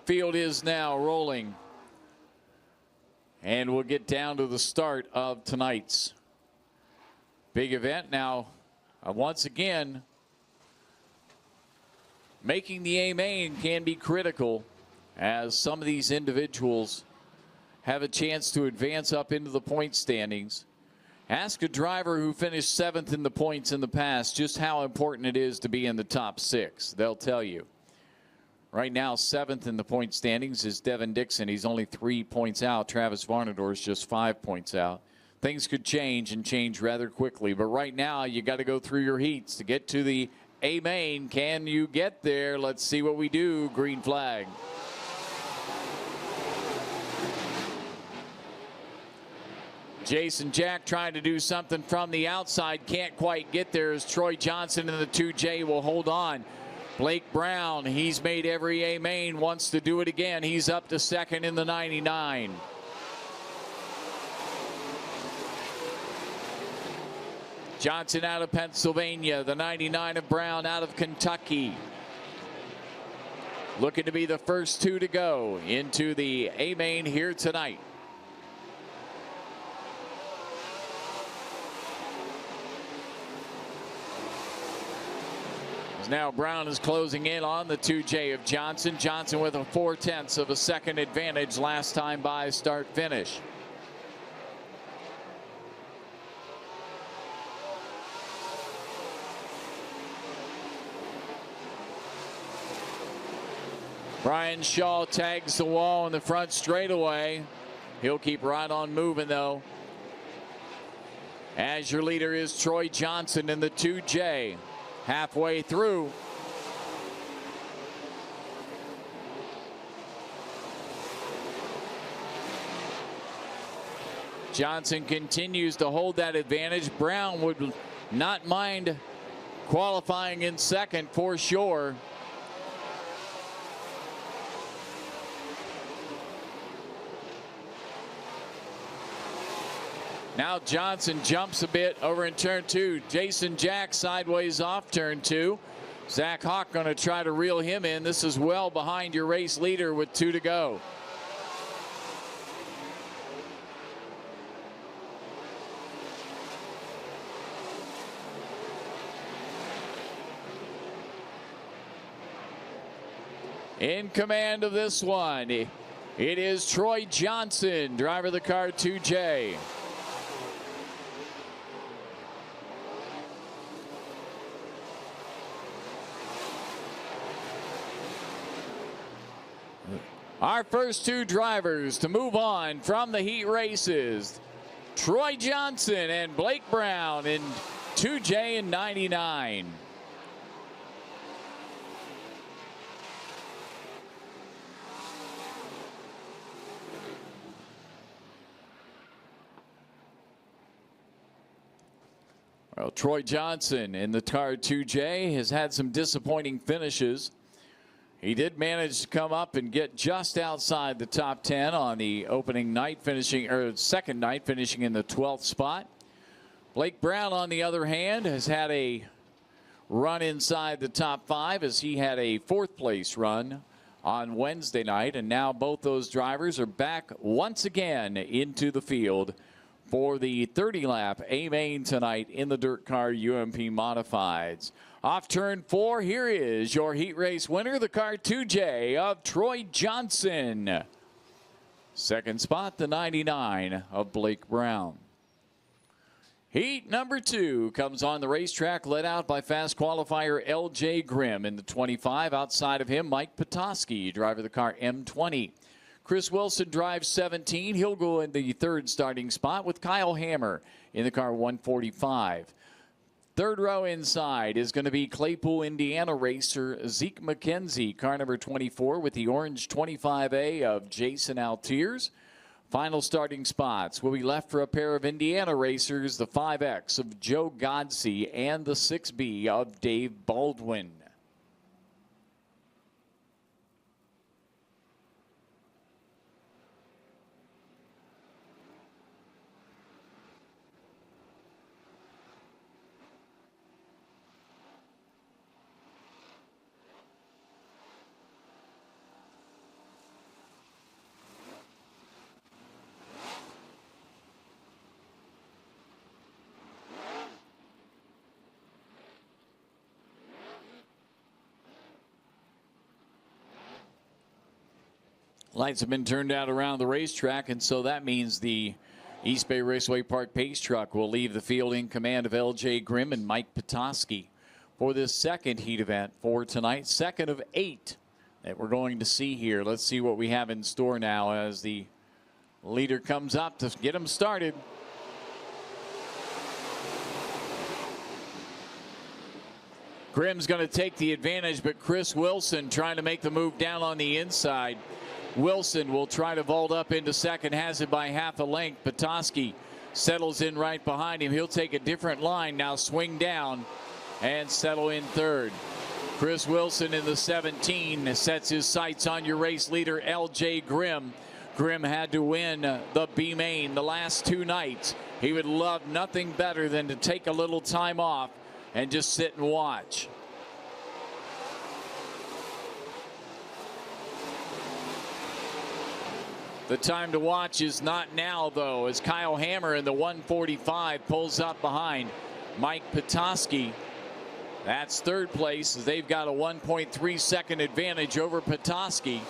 Field is now rolling. And we'll get down to the start of tonight's big event. Now, once again, making the A main can be critical as some of these individuals have a chance to advance up into the point standings. Ask a driver who finished 7th in the points in the past just how important it is to be in the top 6. They'll tell you. Right now, 7th in the point standings is Devin Dixon. He's only 3 points out. Travis Varnador is just 5 points out. Things could change and change rather quickly. But right now, you got to go through your heats to get to the A main. Can you get there? Let's see what we do. Green flag. Jason Jack trying to do something from the outside. Can't quite get there as Troy Johnson in the 2J will hold on. Blake Brown, he's made every A main, wants to do it again. He's up to 2nd in the 99. Johnson out of Pennsylvania, the 99 of Brown out of Kentucky. Looking to be the first 2 to go into the A main here tonight. Now Brown is closing in on the 2J of Johnson. Johnson with a 4/10 of a second advantage last time by start finish. Brian Shaw tags the wall in the front straightaway. He'll keep right on moving though. As your leader is Troy Johnson in the 2J. Halfway through. Johnson continues to hold that advantage. Brown would not mind qualifying in 2nd for sure. Now Johnson jumps a bit over in turn 2. Jason Jack sideways off turn 2. Zach Hawk going to try to reel him in. This is well behind your race leader with 2 to go. In command of this one, it is Troy Johnson, driver of the car 2J. Our first 2 drivers to move on from the heat races, Troy Johnson and Blake Brown in 2J and 99. Well, Troy Johnson in the car 2J has had some disappointing finishes. He did manage to come up and get just outside the top 10 on the opening night, second night, finishing in the 12th spot. Blake Brown, on the other hand, has had a run inside the top 5 as he had a 4th place run on Wednesday night. And now both those drivers are back once again into the field for the 30-lap A main tonight in the Dirt Car UMP Modifieds. Off turn 4, here is your heat race winner, the car 2J of Troy Johnson. 2nd spot, the 99 of Blake Brown. Heat number 2 comes on the racetrack, led out by fast qualifier L.J. Grimm in the 25. Outside of him, Mike Petoskey, driver of the car M20. Chris Wilson drives 17. He'll go in the 3rd starting spot with Kyle Hammer in the car 145. 3rd row inside is going to be Claypool, Indiana racer Zeke McKenzie, car number 24 with the orange 25A of Jason Altiers. Final starting spots will be left for a pair of Indiana racers, the 5X of Joe Godsey and the 6B of Dave Baldwin. Lights have been turned out around the racetrack, and so that means the East Bay Raceway Park pace truck will leave the field in command of L.J. Grimm and Mike Petoskey for this second heat event for tonight. Second of 8 that we're going to see here. Let's see what we have in store now as the leader comes up to get them started. Grimm's going to take the advantage, but Chris Wilson trying to make the move down on the inside. Wilson will try to vault up into second, has it by half a length. Petoskey settles in right behind him. He'll take a different line now, swing down and settle in third. Chris Wilson in the 17 sets his sights on your race leader, L.J. Grimm. Grimm had to win the B main the last 2 nights. He would love nothing better than to take a little time off and just sit and watch. The time to watch is not now, though, as Kyle Hammer in the 145 pulls up behind Mike Petoskey. That's third place, as they've got a 1.3 second advantage over Petoskey.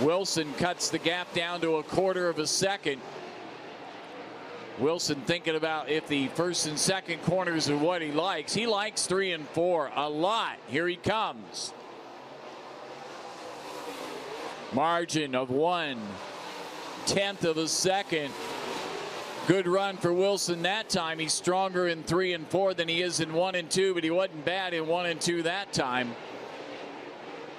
Wilson cuts the gap down to a 1/4 of a second. Wilson thinking about if the first and second corners are what he likes. He likes 3 and 4 a lot. Here he comes. Margin of 1/10 of a second. Good run for Wilson that time. He's stronger in 3 and 4 than he is in 1 and 2, but he wasn't bad in 1 and 2 that time.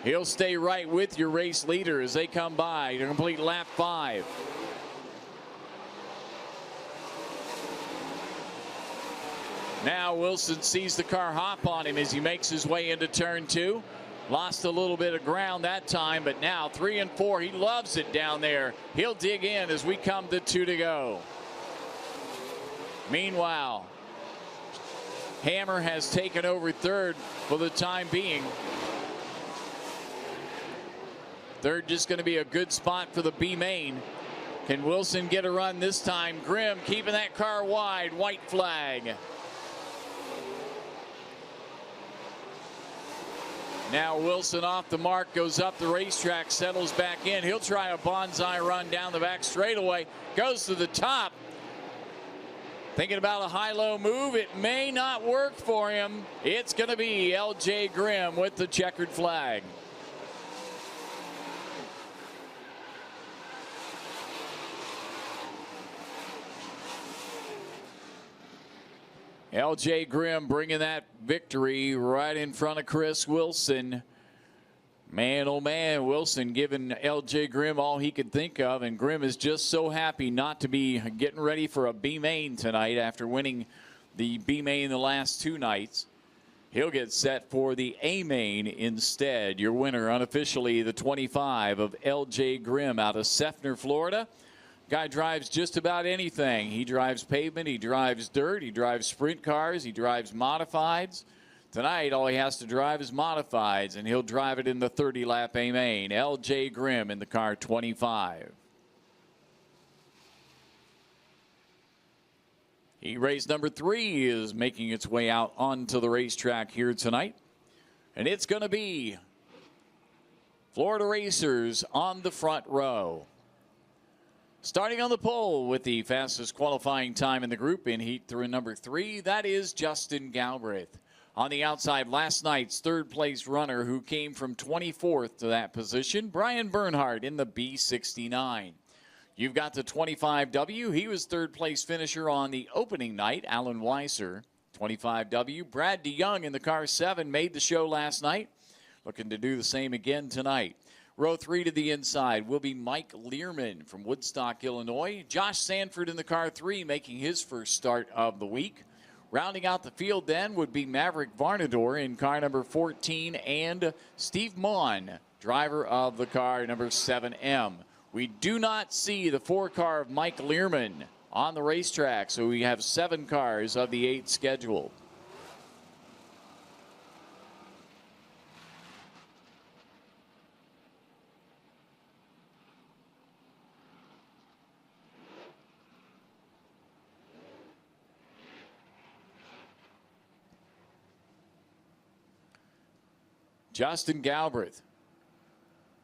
He'll stay right with your race leader as they come by to complete lap 5. Now Wilson sees the car hop on him as he makes his way into turn 2. Lost a little bit of ground that time, but now 3 and 4. He loves it down there. He'll dig in as we come to 2 to go. Meanwhile, Hammer has taken over third for the time being. Third just going to be a good spot for the B main. Can Wilson get a run this time? Grimm keeping that car wide. White flag. Now Wilson off the mark, goes up the racetrack, settles back in. He'll try a bonsai run down the back straightaway. Goes to the top. Thinking about a high-low move. It may not work for him. It's going to be L.J. Grimm with the checkered flag. L.J. Grimm bringing that victory right in front of Chris Wilson. Man, oh man, Wilson giving L.J. Grimm all he could think of, and Grimm is just so happy not to be getting ready for a B main tonight after winning the B main the last 2 nights. He'll get set for the A main instead. Your winner unofficially, the 25 of L.J. Grimm out of Seffner, Florida. Guy drives just about anything. He drives pavement, he drives dirt, he drives sprint cars, he drives modifieds. Tonight, all he has to drive is modifieds, and he'll drive it in the 30-lap A main. L.J. Grimm in the car 25. Heat race number 3 is making its way out onto the racetrack here tonight. And it's going to be Florida racers on the front row. Starting on the pole with the fastest qualifying time in the group in heat through number 3, that is Justin Galbraith. On the outside, last night's third-place runner who came from 24th to that position, Brian Bernhardt in the B69. You've got the 25W. He was third-place finisher on the opening night, Alan Weiser. 25W, Brad DeYoung in the car 7 made the show last night. Looking to do the same again tonight. Row 3 to the inside will be Mike Learman from Woodstock, Illinois. Josh Sanford in the car 3 making his first start of the week. Rounding out the field then would be Maverick Varnador in car number 14 and Steve Maughan, driver of the car number 7M. We do not see the 4 car of Mike Learman on the racetrack, so we have 7 cars of the 8 scheduled. Justin Galbraith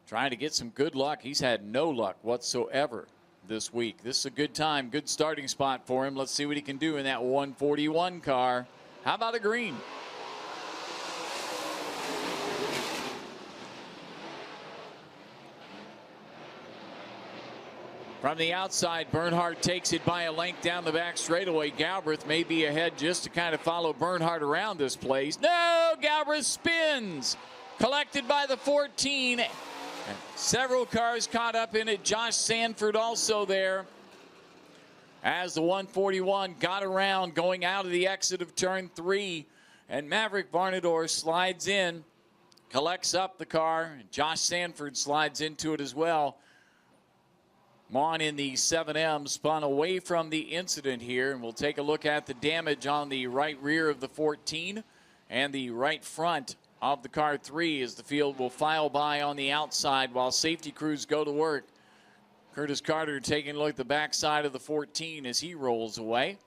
trying to get some good luck. He's had no luck whatsoever this week. This is a good time, good starting spot for him. Let's see what he can do in that 141 car. How about a green? From the outside, Bernhardt takes it by a length down the back straightaway. Galbraith may be ahead just to kind of follow Bernhardt around this place. No, Galbraith spins. Collected by the 14. Several cars caught up in it. Josh Sanford also there. As the 141 got around going out of the exit of turn 3. And Maverick Varnador slides in, collects up the car. And Josh Sanford slides into it as well. Mon in the 7M spun away from the incident here, and we'll take a look at the damage on the right rear of the 14 and the right front of the car 3 as the field will file by on the outside while safety crews go to work. Curtis Carter taking a look at the backside of the 14 as he rolls away,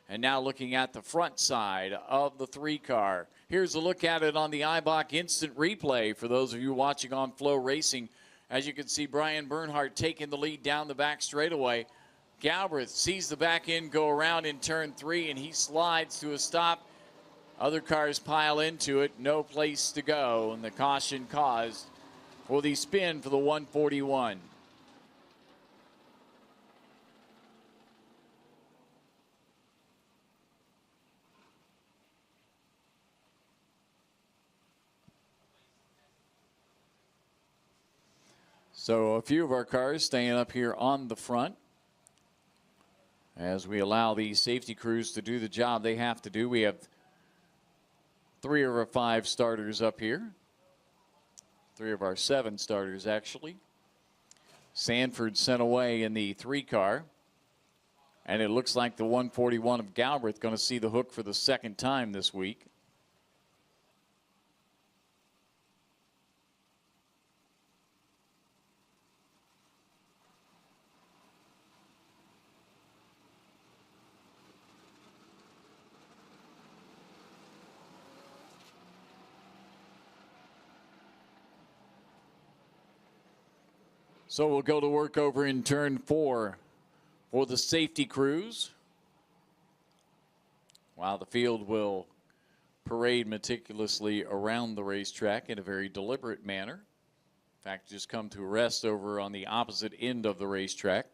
and now looking at the front side of the 3 car. Here's a look at it on the IBOC instant replay for those of you watching on FloRacing. As you can see, Brian Bernhardt taking the lead down the back straightaway. Galbraith sees the back end go around in turn 3, and he slides to a stop. Other cars pile into it. No place to go, and the caution caused for the spin for the 141. So a few of our cars staying up here on the front as we allow the safety crews to do the job they have to do. We have 3 of our 5 starters up here. 3 of our 7 starters, actually. Sanford sent away in the 3 car. And it looks like the 141 of Galbraith going to see the hook for the 2nd time this week. So we'll go to work over in turn 4 for the safety crews, while the field will parade meticulously around the racetrack in a very deliberate manner. In fact, just come to a rest over on the opposite end of the racetrack.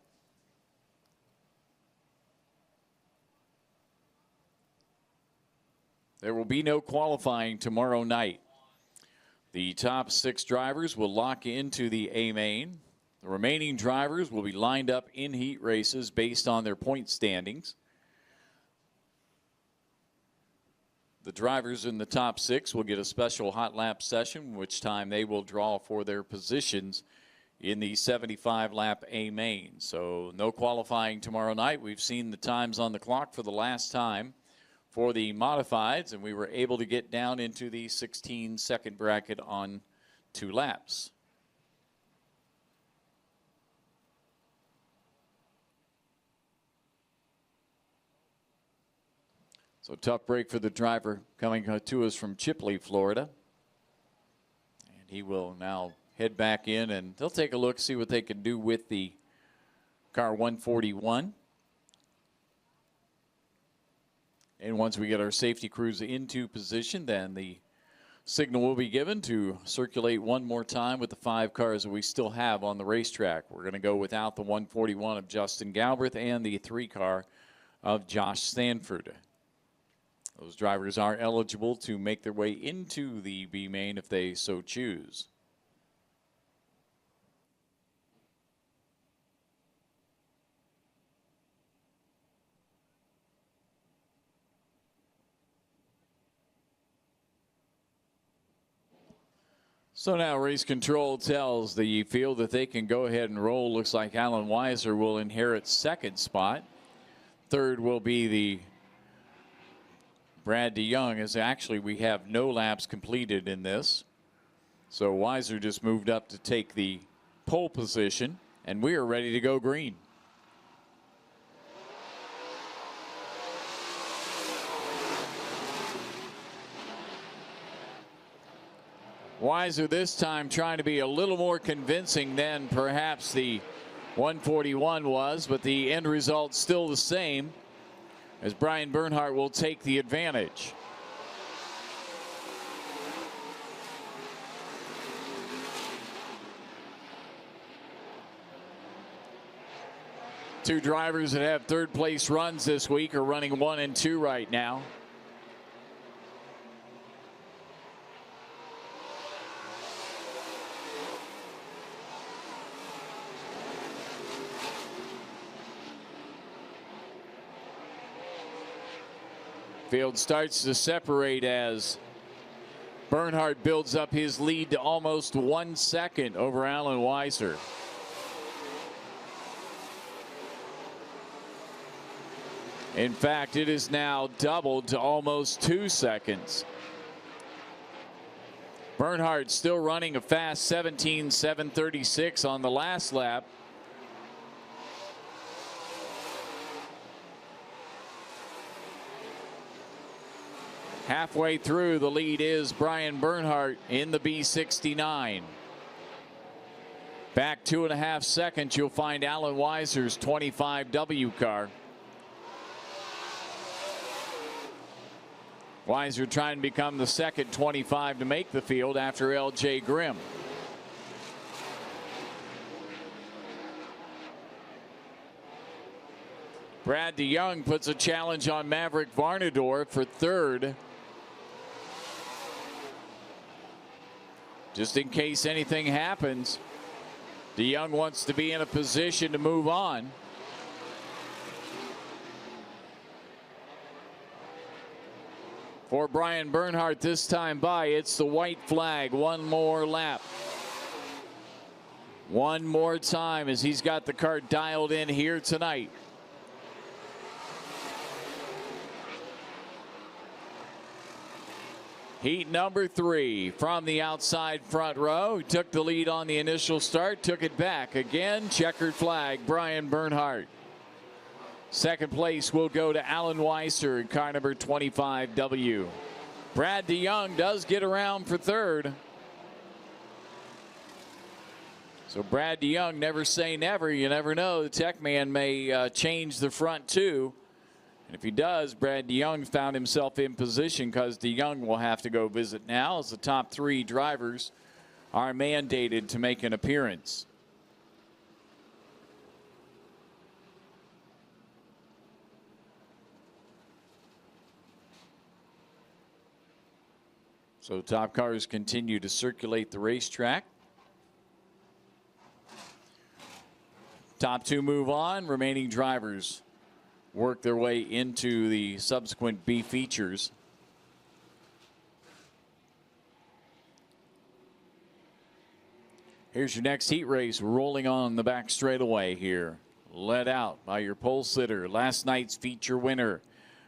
There will be no qualifying tomorrow night. The top 6 drivers will lock into the A main. The remaining drivers will be lined up in heat races based on their point standings. The drivers in the top 6 will get a special hot lap session, which time they will draw for their positions in the 75-lap A main. So no qualifying tomorrow night. We've seen the times on the clock for the last time for the modifieds, and we were able to get down into the 16-second bracket on 2 laps. So tough break for the driver coming to us from Chipley, Florida. And he will now head back in, and they'll take a look, see what they can do with the car 141. And once we get our safety crews into position, then the signal will be given to circulate one more time with the 5 cars that we still have on the racetrack. We're going to go without the 141 of Justin Galbraith and the 3 car of Josh Sanford. Those drivers are eligible to make their way into the B main if they so choose. So now race control tells the field that they can go ahead and roll. Looks like Alan Weiser will inherit 2nd spot. 3rd will be the Brad DeYoung, as actually we have no laps completed in this. So Weiser just moved up to take the pole position, and we are ready to go green. Weiser this time trying to be a little more convincing than perhaps the 141 was, but the end result still the same, as Brian Bernhardt will take the advantage. Two drivers that have third place runs this week are running 1 and 2 right now. Field starts to separate as Bernhardt builds up his lead to almost 1 second over Alan Weiser. In fact, it is now doubled to almost 2 seconds. Bernhardt still running a fast 17.736 on the last lap. Halfway through, the lead is Brian Bernhardt in the B69. Back 2.5 seconds, you'll find Alan Weiser's 25W car. Weiser trying to become the second 25 to make the field after L.J. Grimm. Brad DeYoung puts a challenge on Maverick Varnador for third. Just in case anything happens, DeYoung wants to be in a position to move on. For Brian Bernhardt this time by, it's the white flag. One more lap. One more time as he's got the car dialed in here tonight. Heat number 3 from the outside front row. He took the lead on the initial start, took it back. Again, checkered flag, Brian Bernhardt. Second place will go to Alan Weiser in car number 25W. Brad DeYoung does get around for third. So Brad DeYoung, never say never. You never know. The tech man may change the front too. And if he does, Brad DeYoung found himself in position because DeYoung will have to go visit now as the top 3 drivers are mandated to make an appearance. So top cars continue to circulate the racetrack. Top 2 move on. Remaining drivers work their way into the subsequent B features. Here's your next heat race rolling on the back straightaway here. Led out by your pole sitter, last night's feature winner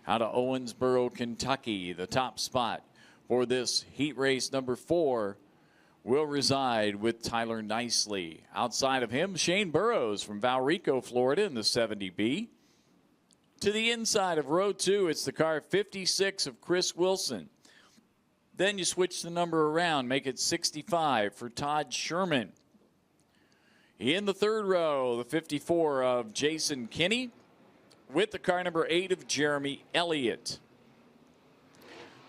out of Owensboro, Kentucky. The top spot for this heat race number 4 will reside with Tyler Nicely. Outside of him, Shane Burrows from Valrico, Florida in the 70B. To the inside of row 2, it's the car 56 of Chris Wilson. Then you switch the number around, make it 65 for Todd Sherman. In the third row, the 54 of Jason Kinney with the car number 8 of Jeremy Elliott.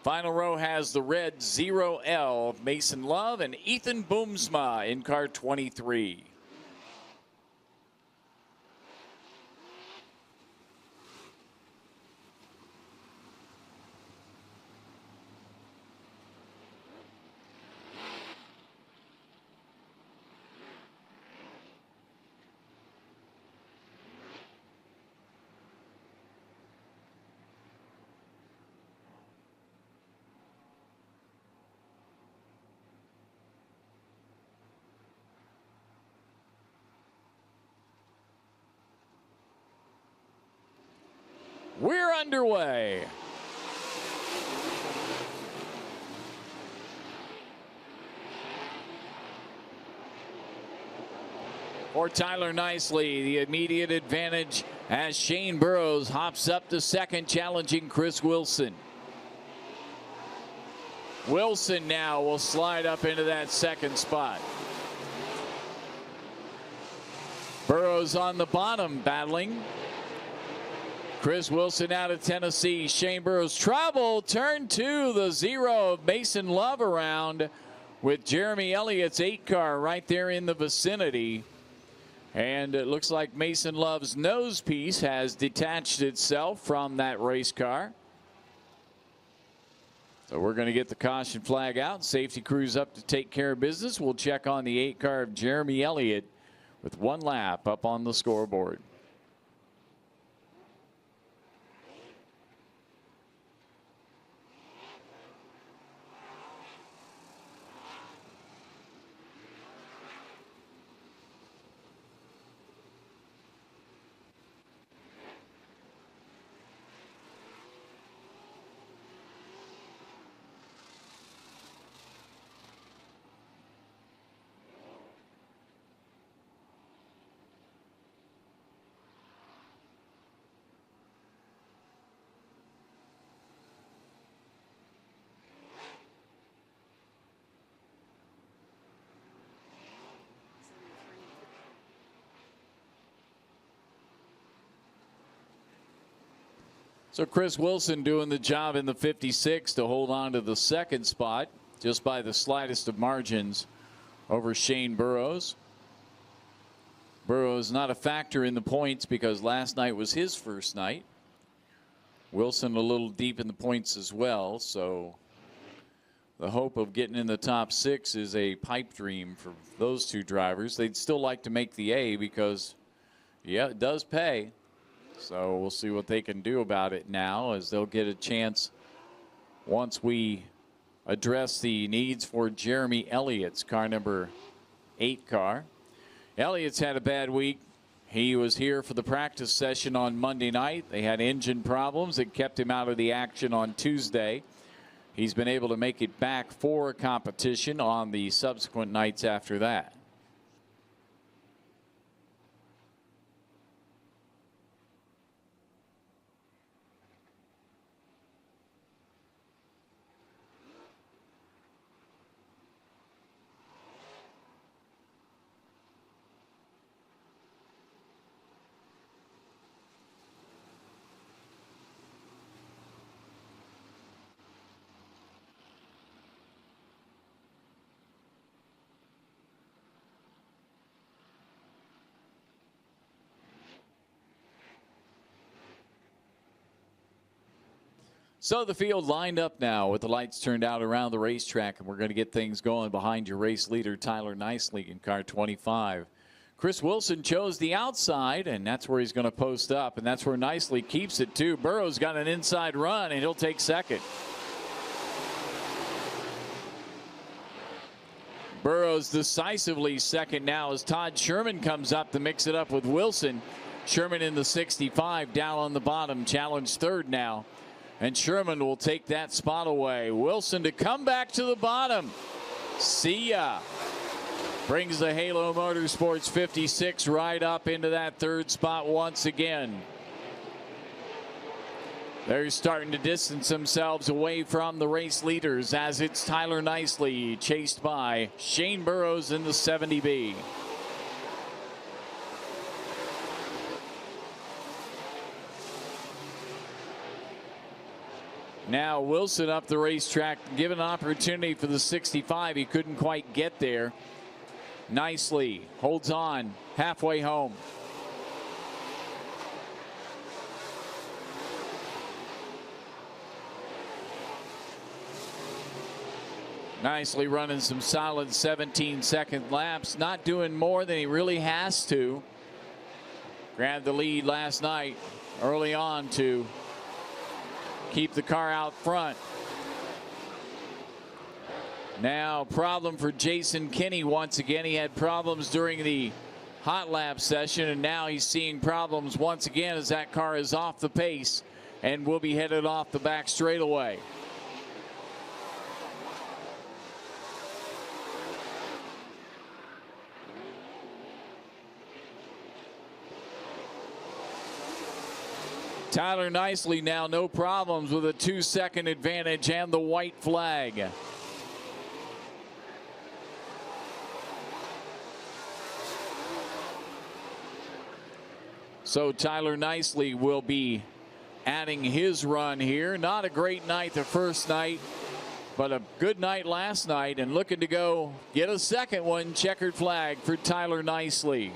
Final row has the red 0L of Mason Love and Ethan Boomsma in car 23. We're underway. For Tyler Nicely, the immediate advantage as Shane Burrows hops up to second, challenging Chris Wilson. Wilson now will slide up into that second spot. Burrows on the bottom battling. Chris Wilson out of Tennessee. Shane Burrows travel. Turn 2, the 0 of Mason Love around with Jeremy Elliott's 8 car right there in the vicinity. And it looks like Mason Love's nose piece has detached itself from that race car. So we're going to get the caution flag out. Safety crew's up to take care of business. We'll check on the 8 car of Jeremy Elliott with 1 lap up on the scoreboard. So Chris Wilson doing the job in the 56 to hold on to the second spot just by the slightest of margins over Shane Burrows. Burrows not a factor in the points because last night was his first night. Wilson a little deep in the points as well, so the hope of getting in the top 6 is a pipe dream for those 2 drivers. They'd still like to make the A because, yeah, it does pay. So we'll see what they can do about it now as they'll get a chance once we address the needs for Jeremy Elliott's car number 8 car. Elliott's had a bad week. He was here for the practice session on Monday night. They had engine problems that kept him out of the action on Tuesday. He's been able to make it back for a competition on the subsequent nights after that. So the field lined up now with the lights turned out around the racetrack, and we're going to get things going behind your race leader, Tyler Nicely, in car 25. Chris Wilson chose the outside, and that's where he's going to post up, and that's where Nicely keeps it too. Burrows got an inside run, and he'll take second. Burrows decisively second now as Todd Sherman comes up to mix it up with Wilson. Sherman in the 65 down on the bottom, challenged third now. And Sherman will take that spot away. Wilson to come back to the bottom. See ya. Brings the Halo Motorsports 56 right up into that third spot once again. They're starting to distance themselves away from the race leaders as it's Tyler Nicely chased by Shane Burrows in the 70B. Now Wilson up the racetrack, given an opportunity for the 65. He couldn't quite get there. Nicely holds on halfway home. Nicely running some solid 17-second laps, not doing more than he really has to. Grabbed the lead last night early on to keep the car out front. Now problem for Jason Kinney once again. He had problems during the hot lap session, and now he's seeing problems once again as that car is off the pace and will be headed off the back straightaway. Tyler Nicely now no problems with a 2-second advantage and the white flag. So Tyler Nicely will be adding his run here. Not a great night the first night, but a good night last night, and looking to go get a second one. Checkered flag for Tyler Nicely.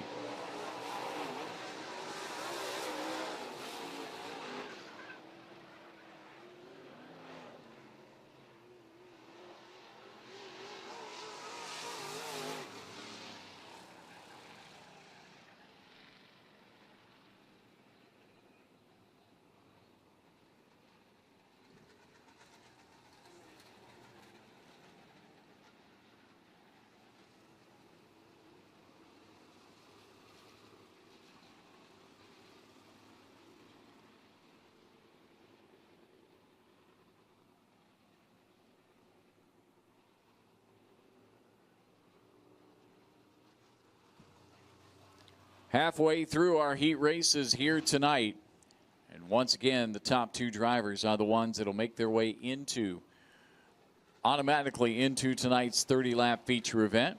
Halfway through our heat races here tonight. And once again, the top two drivers are the ones that will make their way automatically into tonight's 30-lap feature event.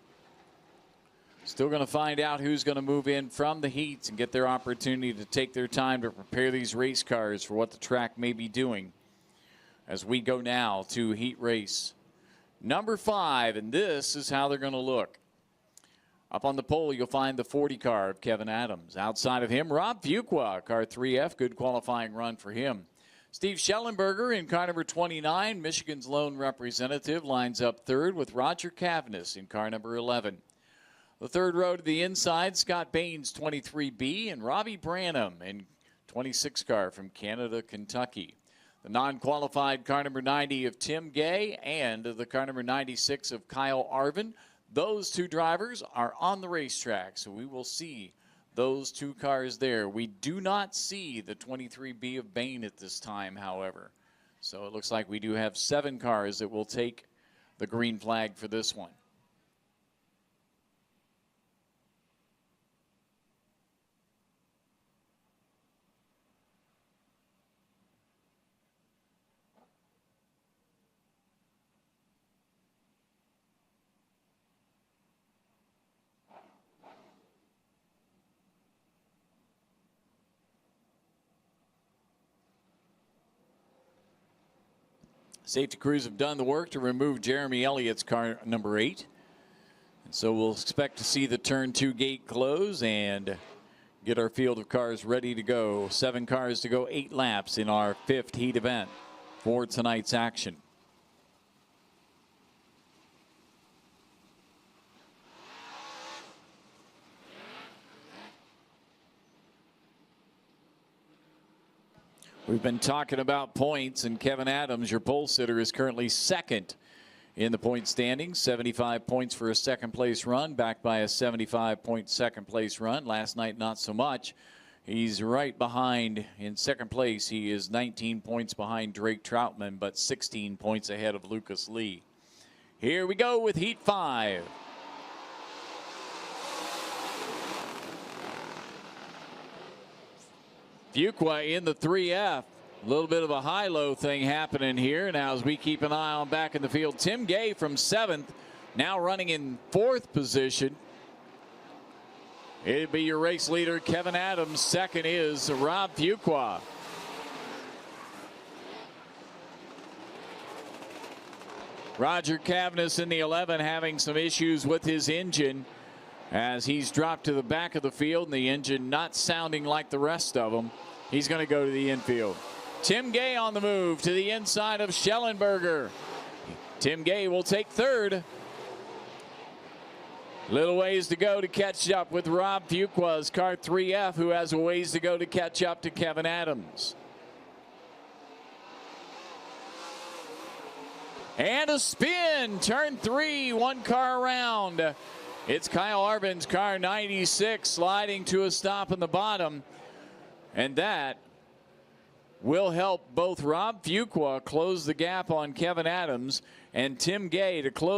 Still going to find out who's going to move in from the heats and get their opportunity to take their time to prepare these race cars for what the track may be doing as we go now to heat race number 5. And this is how they're going to look. Up on the pole, you'll find the 40 car of Kevin Adams. Outside of him, Rob Fuqua, car 3F. Good qualifying run for him. Steve Schellenberger in car number 29, Michigan's lone representative, lines up third with Roger Cavness in car number 11. The third row to the inside, Scott Baines, 23B, and Robbie Branham in 26 car from Canada, Kentucky. The non-qualified car number 90 of Tim Gay and the car number 96 of Kyle Arvin. Those two drivers are on the racetrack, so we will see those two cars there. We do not see the 23B of Bain at this time, however. So it looks like we do have 7 cars that will take the green flag for this one. Safety crews have done the work to remove Jeremy Elliott's car number 8. And so we'll expect to see the turn 2 gate close and get our field of cars ready to go. 7 cars to go, 8 laps in our 5th heat event for tonight's action. We've been talking about points, and Kevin Adams, your pole sitter, is currently second in the point standings. 75 points for a second place run, backed by a 75-point second place run. Last night, not so much. He's right behind in second place. He is 19 points behind Drake Troutman, but 16 points ahead of Lucas Lee. Here we go with Heat 5. Fuqua in the 3F. A little bit of a high-low thing happening here. Now as we keep an eye on back in the field, Tim Gay from 7th, now running in 4th position. It'd be your race leader, Kevin Adams. Second is Rob Fuqua. Roger Cavness in the 11 having some issues with his engine as he's dropped to the back of the field, and the engine not sounding like the rest of them. He's going to go to the infield. Tim Gay on the move to the inside of Schellenberger. Tim Gay will take third. Little ways to go to catch up with Rob Fuqua's car 3F, who has a ways to go to catch up to Kevin Adams. And a spin, turn 3, 1 car around. It's Kyle Arvin's car 96 sliding to a stop in the bottom. And that will help both Rob Fuqua close the gap on Kevin Adams and Tim Gay to close